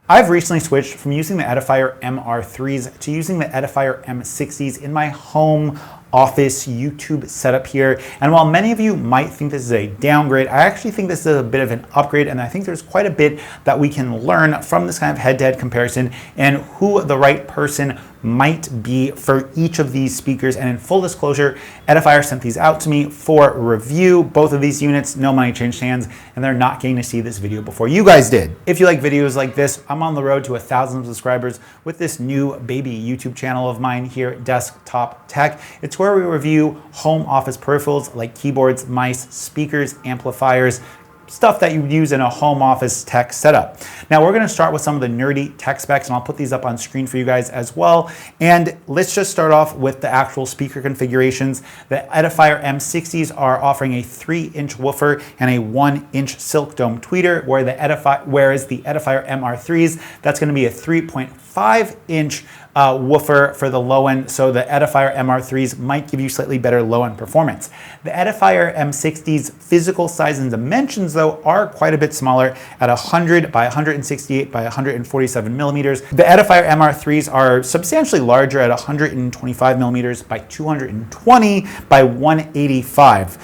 I've recently switched from using the Edifier MR3s to using the Edifier M60s in my home office YouTube setup here. And while many of you might think this is a downgrade, I actually think this is a bit of an upgrade, and I think there's quite a bit that we can learn from this kind of head-to-head comparison and who the right person might be for each of these speakers. And in full disclosure, Edifier sent these out to me for review. Both of these units, no money changed hands, and they're not getting to see this video before you guys did. If you like videos like this, I'm on the road to 1,000 subscribers with this new baby YouTube channel of mine here, Desktop Tech. It's where we review home office peripherals like keyboards, mice, speakers, amplifiers, stuff that you would use in a home office tech setup. Now we're gonna start with some of the nerdy tech specs, and I'll put these up on screen for you guys as well. And let's just start off with the actual speaker configurations. The Edifier M60s are offering a 3-inch woofer and a 1-inch silk dome tweeter, whereas the Edifier MR3s, that's gonna be a 3.5-inch woofer for the low end, so the Edifier MR3s might give you slightly better low end performance. The Edifier M60's physical size and dimensions though are quite a bit smaller at 100 by 168 by 147 millimeters. The Edifier MR3s are substantially larger at 125 millimeters by 220 by 185.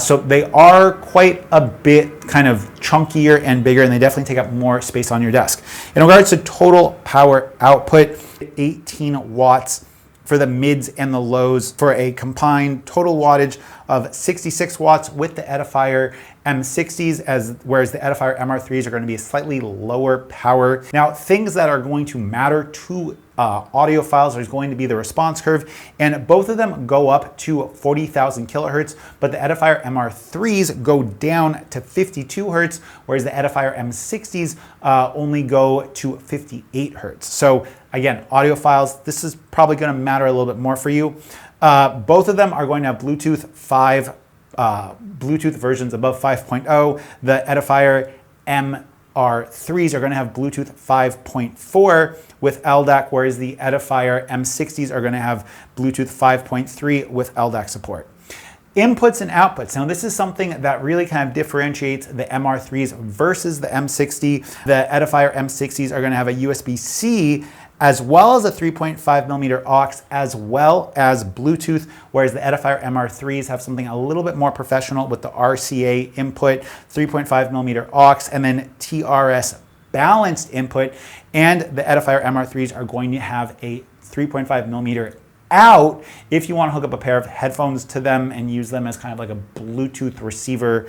So they are quite a bit kind of chunkier and bigger, and they definitely take up more space on your desk. In regards to total power output, 18 watts for the mids and the lows for a combined total wattage of 66 watts with the Edifier M60s, whereas the Edifier MR3s are going to be a slightly lower power. Now, things that are going to matter to audiophiles is going to be the response curve, and both of them go up to 40,000 kilohertz, but the Edifier MR3s go down to 52 hertz, whereas the Edifier M60s only go to 58 hertz. So again, audiophiles, this is probably going to matter a little bit more for you. Both of them are going to have Bluetooth 5, Bluetooth versions above 5.0. The Edifier MR3s are going to have Bluetooth 5.4 with LDAC, whereas the Edifier M60s are going to have Bluetooth 5.3 with LDAC support. Inputs and outputs. Now this is something that really kind of differentiates the MR3s versus the M60. The Edifier M60s are going to have a USB-C as well as a 3.5 millimeter aux, as well as Bluetooth, whereas the Edifier MR3s have something a little bit more professional with the RCA input, 3.5 millimeter aux, and then TRS balanced input. And the Edifier MR3s are going to have a 3.5 millimeter out if you want to hook up a pair of headphones to them and use them as kind of like a Bluetooth receiver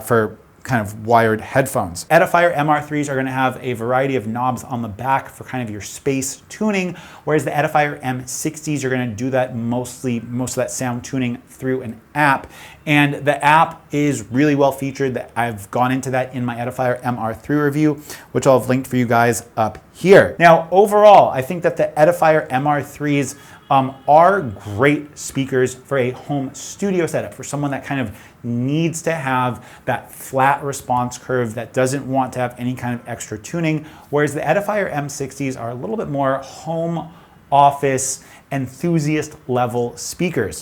for kind of wired headphones. Edifier MR3s are going to have a variety of knobs on the back for kind of your space tuning, whereas the Edifier M60s are going to do that most of that sound tuning through an app. And the app is really well featured. I've gone into that in my Edifier MR3 review, which I'll have linked for you guys up here. Now, overall, I think that the Edifier MR3s are great speakers for a home studio setup, for someone that kind of needs to have that flat response curve, that doesn't want to have any kind of extra tuning, whereas the Edifier M60s are a little bit more home office enthusiast level speakers.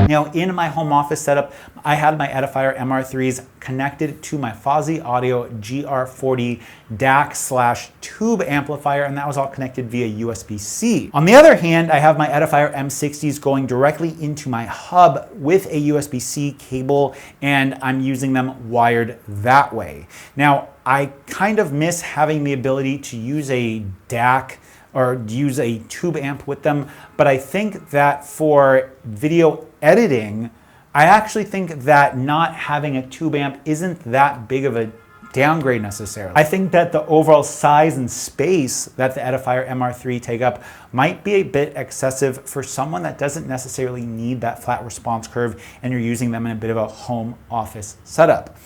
Now, in my home office setup, I had my Edifier MR3s connected to my Fozzy Audio GR40 DAC/tube amplifier, and that was all connected via USB-C. On the other hand, I have my Edifier M60s going directly into my hub with a USB-C cable, and I'm using them wired that way. Now, I kind of miss having the ability to use a DAC or use a tube amp with them, but I think that for video editing, I actually think that not having a tube amp isn't that big of a downgrade necessarily. I think that the overall size and space that the Edifier MR3 take up might be a bit excessive for someone that doesn't necessarily need that flat response curve and you're using them in a bit of a home office setup.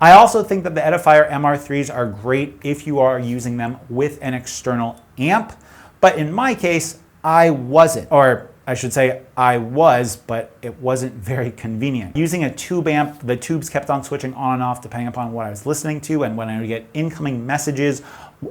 I also think that the Edifier MR3s are great if you are using them with an external amp, but in my case, I wasn't, or I should say I was, but it wasn't very convenient. Using a tube amp, the tubes kept on switching on and off depending upon what I was listening to, and when I would get incoming messages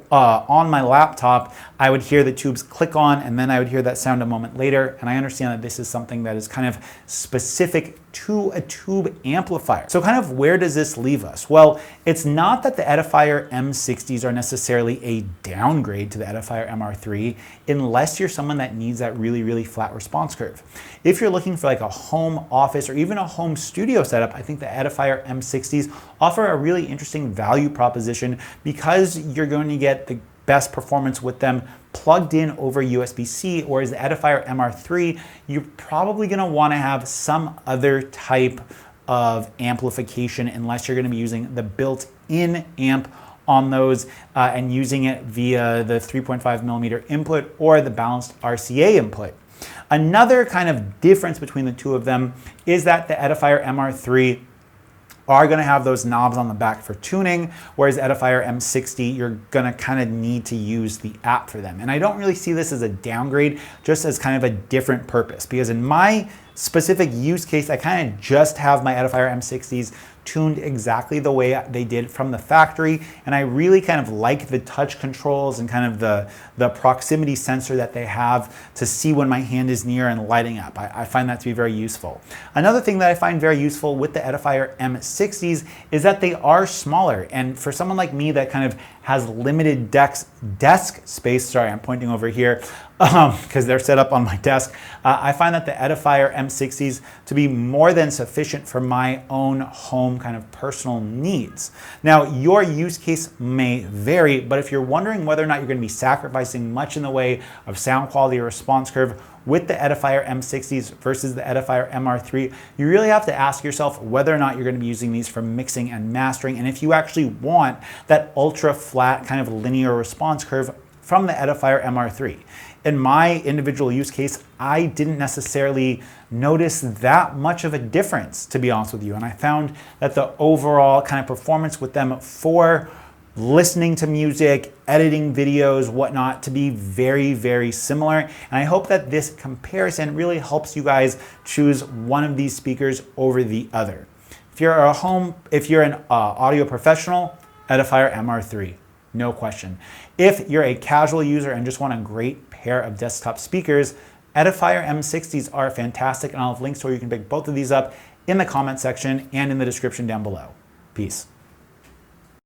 on my laptop, I would hear the tubes click on, and then I would hear that sound a moment later. And I understand that this is something that is kind of specific to a tube amplifier. So kind of where does this leave us? Well, it's not that the Edifier M60s are necessarily a downgrade to the Edifier MR3 unless you're someone that needs that really, really flat response curve. If you're looking for like a home office or even a home studio setup, I think the Edifier M60s offer a really interesting value proposition because you're going to get the best performance with them plugged in over USB-C, whereas the Edifier MR3, you're probably going to want to have some other type of amplification unless you're going to be using the built-in amp on those and using it via the 3.5 millimeter input or the balanced RCA input. Another kind of difference between the two of them is that the Edifier MR3 are going to have those knobs on the back for tuning, whereas Edifier M60, you're going to kind of need to use the app for them. And I don't really see this as a downgrade, just as kind of a different purpose, because in my specific use case, I kind of just have my Edifier M60s tuned exactly the way they did from the factory, and I really kind of like the touch controls and kind of the proximity sensor that they have to see when my hand is near and lighting up. I find that to be very useful. Another thing that I find very useful with the Edifier M60s is that they are smaller, and for someone like me that kind of has limited desk space, sorry, I'm pointing over here, because they're set up on my desk, I find that the Edifier M60s to be more than sufficient for my own home kind of personal needs. Now, your use case may vary, but if you're wondering whether or not you're going to be sacrificing much in the way of sound quality or response curve with the Edifier M60s versus the Edifier MR3, you really have to ask yourself whether or not you're going to be using these for mixing and mastering, and if you actually want that ultra flat kind of linear response curve from the Edifier MR3. In my individual use case, I didn't necessarily notice that much of a difference, to be honest with you, and I found that the overall kind of performance with them for listening to music, editing videos, whatnot, to be very, very similar. And I hope that this comparison really helps you guys choose one of these speakers over the other. If you're an audio professional, Edifier MR3, no question. If you're a casual user and just want a great pair of desktop speakers, Edifier M60s are fantastic, and I'll have links to where you can pick both of these up in the comment section and in the description down below. Peace.